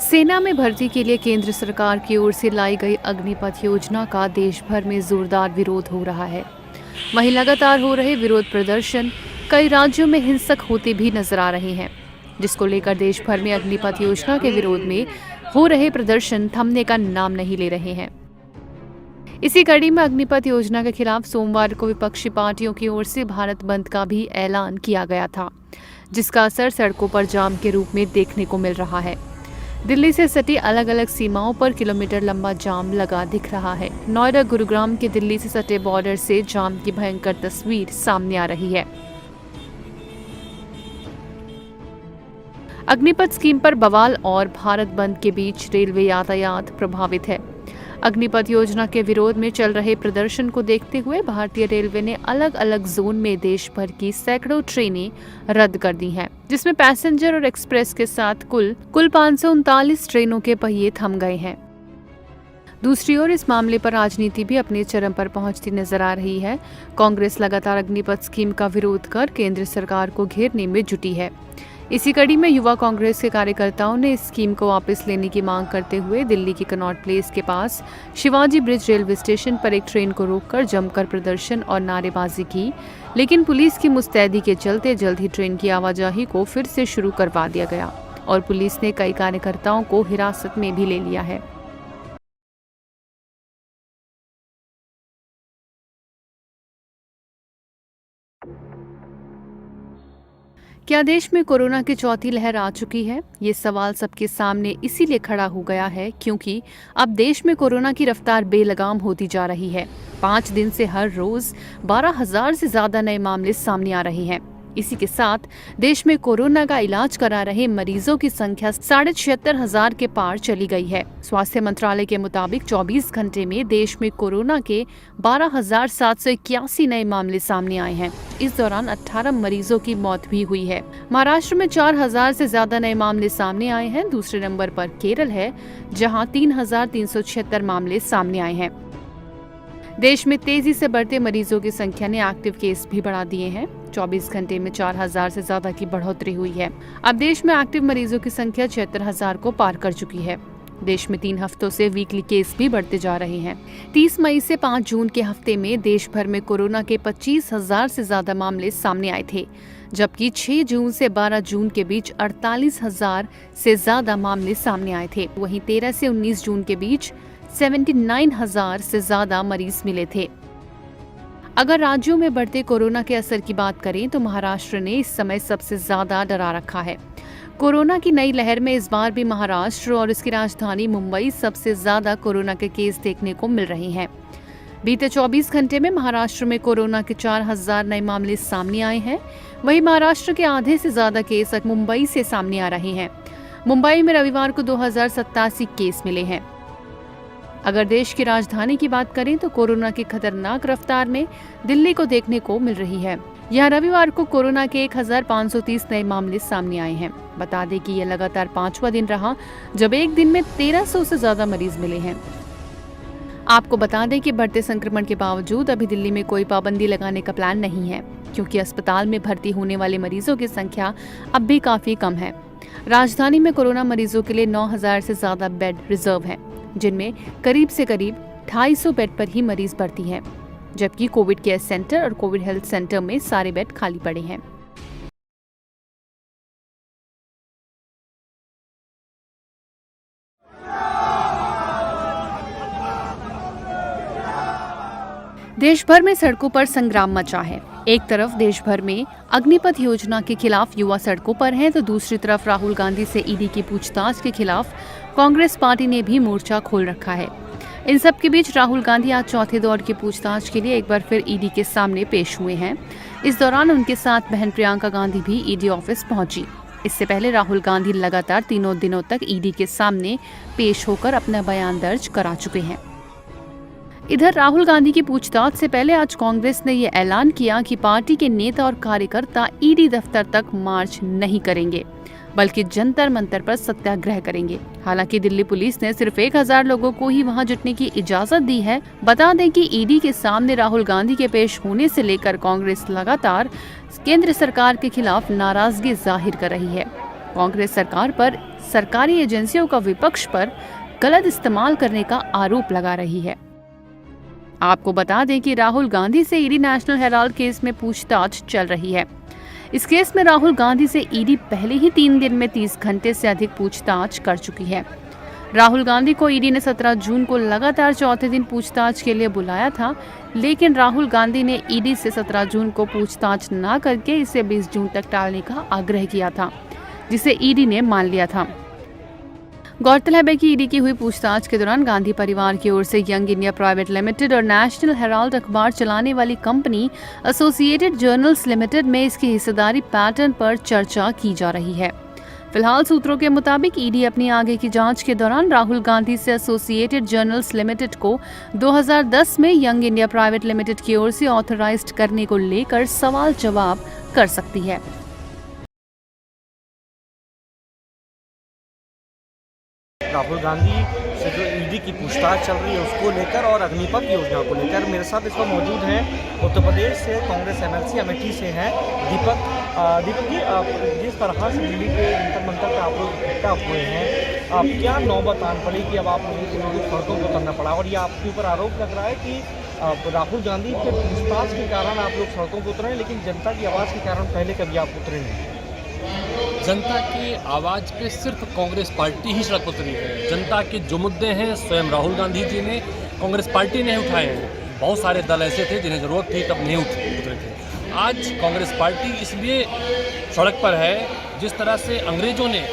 सेना में भर्ती के लिए केंद्र सरकार की ओर से लाई गई अग्निपथ योजना का देश भर में जोरदार विरोध हो रहा है। वहीं लगातार हो रहे विरोध प्रदर्शन कई राज्यों में हिंसक होते भी नजर आ रहे हैं, जिसको लेकर देश भर में अग्निपथ योजना के विरोध में हो रहे प्रदर्शन थमने का नाम नहीं ले रहे हैं। इसी कड़ी में अग्निपथ योजना के खिलाफ सोमवार को विपक्षी पार्टियों की ओर से भारत बंद का भी ऐलान किया गया था, जिसका असर सड़कों पर जाम के रूप में देखने को मिल रहा है। दिल्ली से सटी अलग अलग सीमाओं पर किलोमीटर लंबा जाम लगा दिख रहा है। नोएडा गुरुग्राम के दिल्ली से सटे बॉर्डर से जाम की भयंकर तस्वीर सामने आ रही है। अग्निपथ स्कीम पर बवाल और भारत बंद के बीच रेलवे यातायात प्रभावित है। अग्निपथ योजना के विरोध में चल रहे प्रदर्शन को देखते हुए भारतीय रेलवे ने अलग अलग जोन में देश भर की सैकड़ों ट्रेनें रद्द कर दी हैं, जिसमें पैसेंजर और एक्सप्रेस के साथ कुल 539 ट्रेनों के पहिए थम गए हैं। दूसरी ओर इस मामले पर राजनीति भी अपने चरम पर पहुंचती नजर आ रही है। कांग्रेस लगातार अग्निपथ स्कीम का विरोध कर केंद्र सरकार को घेरने में जुटी है। इसी कड़ी में युवा कांग्रेस के कार्यकर्ताओं ने इस स्कीम को वापस लेने की मांग करते हुए दिल्ली के कनॉट प्लेस के पास शिवाजी ब्रिज रेलवे स्टेशन पर एक ट्रेन को रोककर जमकर प्रदर्शन और नारेबाजी की, लेकिन पुलिस की मुस्तैदी के चलते जल्द ही ट्रेन की आवाजाही को फिर से शुरू करवा दिया गया और पुलिस ने कई कार्यकर्ताओं को हिरासत में भी ले लिया है। क्या देश में कोरोना की चौथी लहर आ चुकी है? ये सवाल सबके सामने इसीलिए खड़ा हो गया है क्योंकि अब देश में कोरोना की रफ्तार बेलगाम होती जा रही है। 5 दिन से हर रोज 12,000 से ज्यादा नए मामले सामने आ रहे हैं। इसी के साथ देश में कोरोना का इलाज करा रहे मरीजों की संख्या 76,500 के पार चली गई है। स्वास्थ्य मंत्रालय के मुताबिक 24 घंटे में देश में कोरोना के 12,781 नए मामले सामने आए हैं। इस दौरान 18 मरीजों की मौत भी हुई है। महाराष्ट्र में 4,000 से ज्यादा नए मामले सामने आए हैं। दूसरे नंबर पर केरल है, जहां 3,376 मामले सामने आए हैं। देश में तेजी से बढ़ते मरीजों की संख्या ने एक्टिव केस भी बढ़ा दिए हैं। 24 घंटे में 4,000 से ज्यादा की बढ़ोतरी हुई है। अब देश में एक्टिव मरीजों की संख्या 76,000 को पार कर चुकी है। देश में 3 हफ्तों से वीकली केस भी बढ़ते जा रहे हैं। 30 मई से 5 जून के हफ्ते में देश भर में कोरोना के 25,000 से ज्यादा मामले सामने आए थे, जबकि 6 जून से 12 जून के बीच 48,000 से ज्यादा मामले सामने आए थे। वहीं 13 से 19 जून के बीच 79,000 से ज्यादा मरीज मिले थे। अगर राज्यों में बढ़ते कोरोना के असर की बात करें तो महाराष्ट्र ने इस समय सबसे ज्यादा डरा रखा है। कोरोना की नई लहर में इस बार भी महाराष्ट्र और इसकी राजधानी मुंबई सबसे ज्यादा कोरोना के केस देखने को मिल रहे हैं। बीते 24 घंटे में महाराष्ट्र में कोरोना के 4,000 नए मामले सामने आए हैं। वहीं महाराष्ट्र के आधे से ज्यादा केस मुंबई से सामने आ रहे हैं। मुंबई में रविवार को 2,087 केस मिले हैं। अगर देश की राजधानी की बात करें तो कोरोना की खतरनाक रफ्तार में दिल्ली को देखने को मिल रही है। यहाँ रविवार को कोरोना के 1,530 नए मामले सामने आए हैं। बता दें कि यह लगातार 5वां दिन रहा जब एक दिन में 1,300 से ज्यादा मरीज मिले हैं। आपको बता दें कि बढ़ते संक्रमण के बावजूद अभी दिल्ली में कोई पाबंदी लगाने का प्लान नहीं है, क्योंकि अस्पताल में भर्ती होने वाले मरीजों की संख्या अब भी काफी कम है। राजधानी में कोरोना मरीजों के लिए 9,000 से ज्यादा बेड रिजर्व हैं, जिनमें करीब से करीब 250 बेड पर ही मरीज भर्ती हैं, जबकि कोविड केयर सेंटर और कोविड हेल्थ सेंटर में सारे बेड खाली पड़े हैं। देश भर में सड़कों पर संग्राम मचा है। एक तरफ देश भर में अग्निपथ योजना के खिलाफ युवा सड़कों पर हैं, तो दूसरी तरफ राहुल गांधी से ईडी की पूछताछ के खिलाफ कांग्रेस पार्टी ने भी मोर्चा खोल रखा है। इन सब के बीच राहुल गांधी आज चौथे दौर की पूछताछ के लिए एक बार फिर ईडी के सामने पेश हुए हैं। इस दौरान उनके साथ बहन प्रियंका गांधी भी ईडी ऑफिस पहुंची। इससे पहले राहुल गांधी लगातार 3 दिनों तक ईडी के सामने पेश होकर अपना बयान दर्ज करा चुके हैं। इधर राहुल गांधी की पूछताछ से पहले आज कांग्रेस ने यह ऐलान किया कि पार्टी के नेता और कार्यकर्ता ईडी दफ्तर तक मार्च नहीं करेंगे, बल्कि जंतर मंतर पर सत्याग्रह करेंगे। हालांकि दिल्ली पुलिस ने सिर्फ 1,000 लोगों को ही वहां जुटने की इजाजत दी है। बता दें कि ईडी के सामने राहुल गांधी के पेश होने से लेकर कांग्रेस लगातार केंद्र सरकार के खिलाफ नाराजगी जाहिर कर रही है। कांग्रेस सरकार पर सरकारी एजेंसियों का विपक्ष पर गलत इस्तेमाल करने का आरोप लगा रही है। आपको बता दें कि राहुल गांधी से ईडी नेशनल हेराल्ड केस में पूछताछ चल रही है। इस केस में राहुल गांधी से ईडी पहले ही 3 दिन में 30 घंटे से अधिक पूछताछ कर चुकी है। राहुल गांधी को ईडी ने 17 जून को लगातार चौथे दिन पूछताछ के लिए बुलाया था, लेकिन राहुल गांधी ने ईडी से 17 जून को पूछताछ न करके इसे 20 जून तक टालने का आग्रह किया था, जिसे ईडी ने मान लिया था। गौरतलब है कि ईडी की हुई पूछताछ के दौरान गांधी परिवार की ओर से यंग इंडिया प्राइवेट लिमिटेड और नेशनल हेराल्ड अखबार चलाने वाली कंपनी एसोसिएटेड जर्नल्स लिमिटेड में इसकी हिस्सेदारी पैटर्न पर चर्चा की जा रही है। फिलहाल सूत्रों के मुताबिक ईडी अपनी आगे की जांच के दौरान राहुल गांधी से एसोसिएटेड जर्नल्स लिमिटेड को 2010 में यंग इंडिया प्राइवेट लिमिटेड की ओर से ऑथराइज्ड करने को लेकर सवाल जवाब कर सकती है। राहुल गांधी से जो ईडी की पूछताछ चल रही है उसको लेकर और अग्निपथ योजना को लेकर मेरे साथ इस वक्त मौजूद हैं उत्तर प्रदेश से कांग्रेस एमएलसी अमेठी से हैं दीपक जी, जिस तरह से दिल्ली के जंतर मंतर पे आप लोग इकट्ठा हुए हैं, क्या नौबत आन पड़ी कि अब आप लोगों को सड़कों को उतरना पड़ा, और ये आपके ऊपर आरोप लग रहा है कि राहुल गांधी के पूछताछ के कारण आप लोग सड़कों को उतरे, लेकिन जनता की आवाज़ के कारण पहले कभी आप उतरे नहीं। जनता की आवाज़ पे सिर्फ कांग्रेस पार्टी ही सड़क उतरी है। जनता के जो मुद्दे हैं स्वयं राहुल गांधी जी ने, कांग्रेस पार्टी ने उठाए हैं। बहुत सारे दल ऐसे थे जिन्हें ज़रूरत थी तब नहीं उतरे थे। आज कांग्रेस पार्टी इसलिए सड़क पर है, जिस तरह से अंग्रेज़ों ने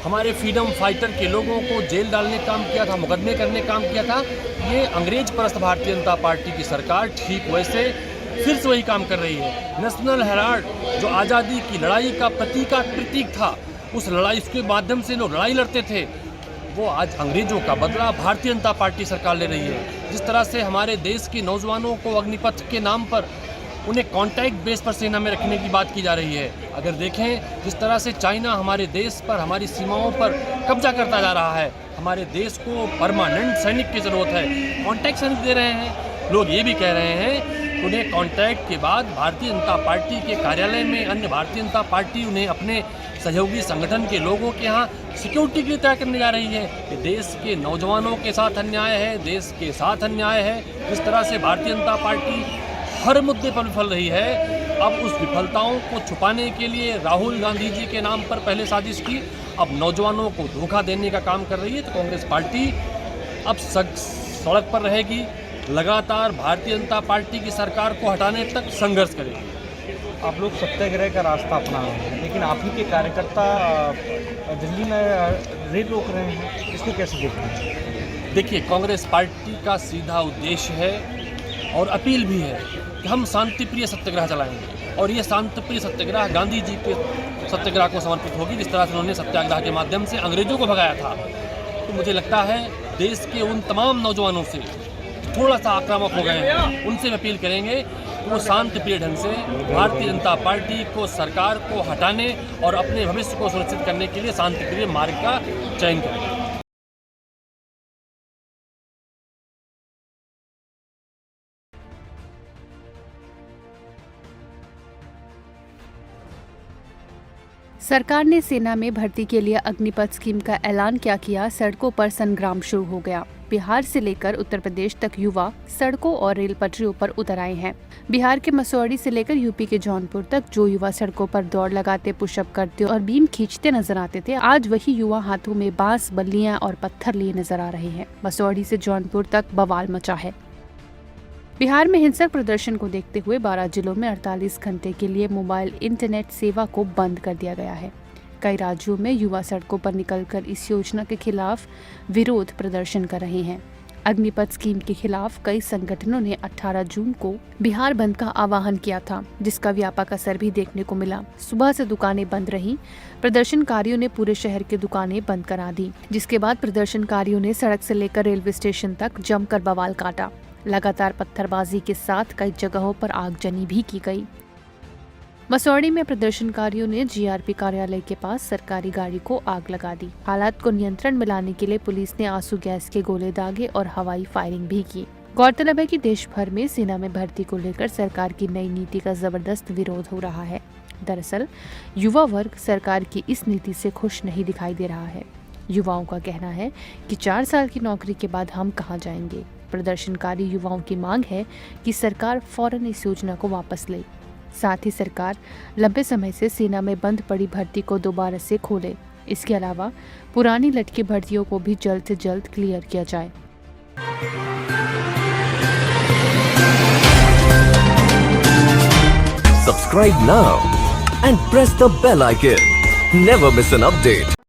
हमारे फ्रीडम फाइटर के लोगों को जेल डालने का काम किया था, मुकदमे करने का काम किया था, ये अंग्रेज परस्त भारतीय जनता पार्टी की सरकार ठीक वैसे फिर से वही काम कर रही है। नेशनल हेराल्ड जो आज़ादी की लड़ाई का प्रतीक था, उस लड़ाई के माध्यम से लोग लड़ाई लड़ते थे, वो आज अंग्रेजों का बदला भारतीय जनता पार्टी सरकार ले रही है। जिस तरह से हमारे देश के नौजवानों को अग्निपथ के नाम पर उन्हें कॉन्ट्रैक्ट बेस पर सेना में रखने की बात की जा रही है। अगर देखें जिस तरह से चाइना हमारे देश पर, हमारी सीमाओं पर कब्जा करता जा रहा है, हमारे देश को परमानेंट सैनिक की ज़रूरत है। कॉन्ट्रैक्ट सैनिक दे रहे हैं, लोग ये भी कह रहे हैं उन्हें कॉन्ट्रैक्ट के बाद भारतीय जनता पार्टी के कार्यालय में अन्य भारतीय जनता पार्टी उन्हें अपने सहयोगी संगठन के लोगों के यहाँ सिक्योरिटी के लिए तय करने जा रही है। कि देश के नौजवानों के साथ अन्याय है, देश के साथ अन्याय है। जिस तरह से भारतीय जनता पार्टी हर मुद्दे पर विफल रही है, अब उस विफलताओं को छुपाने के लिए राहुल गांधी जी के नाम पर पहले साजिश की, अब नौजवानों को धोखा देने का काम कर रही है। तो कांग्रेस पार्टी अब सड़क पर रहेगी, लगातार भारतीय जनता पार्टी की सरकार को हटाने तक संघर्ष करेगी। आप लोग सत्याग्रह का रास्ता अपना रहे हैं, लेकिन आप ही के कार्यकर्ता दिल्ली में रेल रोक रहे हैं, इसको कैसे देखते हैं? देखिए, कांग्रेस पार्टी का सीधा उद्देश्य है और अपील भी है कि हम शांतिप्रिय सत्याग्रह चलाएंगे, और ये शांतिप्रिय सत्याग्रह गांधी जी के सत्याग्रह को समर्पित होगी। जिस तरह से उन्होंने सत्याग्रह के माध्यम से अंग्रेजों को भगाया था, तो मुझे लगता है देश के उन तमाम नौजवानों से थोड़ा सा आक्रामक हो गए हैं, उनसे अपील करेंगे कि वो शांतिप्रिय ढंग से भारतीय जनता पार्टी को, सरकार को हटाने और अपने भविष्य को सुरक्षित करने के लिए शांतिप्रिय मार्ग का चयन करें। सरकार ने सेना में भर्ती के लिए अग्निपथ स्कीम का ऐलान क्या किया, सड़कों पर संग्राम शुरू हो गया। बिहार से लेकर उत्तर प्रदेश तक युवा सड़कों और रेल पटरियों पर उतर आए हैं। बिहार के मसौड़ी से लेकर यूपी के जौनपुर तक जो युवा सड़कों पर दौड़ लगाते, पुशअप करते और बीम खींचते नजर आते थे, आज वही युवा हाथों में बांस, बल्लियां और पत्थर लिए नजर आ रहे हैं। मसौड़ी से जौनपुर तक बवाल मचा है। बिहार में हिंसक प्रदर्शन को देखते हुए 12 जिलों में 48 घंटे के लिए मोबाइल इंटरनेट सेवा को बंद कर दिया गया है। कई राज्यों में युवा सड़कों पर निकलकर इस योजना के खिलाफ विरोध प्रदर्शन कर रहे हैं। अग्निपथ स्कीम के खिलाफ कई संगठनों ने 18 जून को बिहार बंद का आह्वान किया था, जिसका व्यापक असर भी देखने को मिला। सुबह से दुकानें बंद रहीं, प्रदर्शनकारियों ने पूरे शहर की दुकानें बंद करा दी, जिसके बाद प्रदर्शनकारियों ने सड़क से लेकर रेलवे स्टेशन तक जमकर बवाल काटा। लगातार पत्थरबाजी के साथ कई जगहों पर आगजनी भी की गई। मसौड़ी में प्रदर्शनकारियों ने जीआरपी कार्यालय के पास सरकारी गाड़ी को आग लगा दी। हालात को नियंत्रण में लाने के लिए पुलिस ने आंसू गैस के गोले दागे और हवाई फायरिंग भी की। गौरतलब है कि देश भर में सेना में भर्ती को लेकर सरकार की नई नीति का जबरदस्त विरोध हो रहा है। दरअसल युवा वर्ग सरकार की इस नीति से खुश नहीं दिखाई दे रहा है। युवाओं का कहना है कि 4 साल की नौकरी के बाद हम कहां जाएंगे। प्रदर्शनकारी युवाओं की मांग है कि सरकार फौरन इस योजना को वापस ले। साथ ही सरकार लंबे समय से सेना में बंद पड़ी भर्ती को दोबारा से खोले। इसके अलावा पुरानी लटकी भर्तियों को भी जल्द से जल्द क्लियर किया जाए। Subscribe now and press the bell icon. Never miss an update.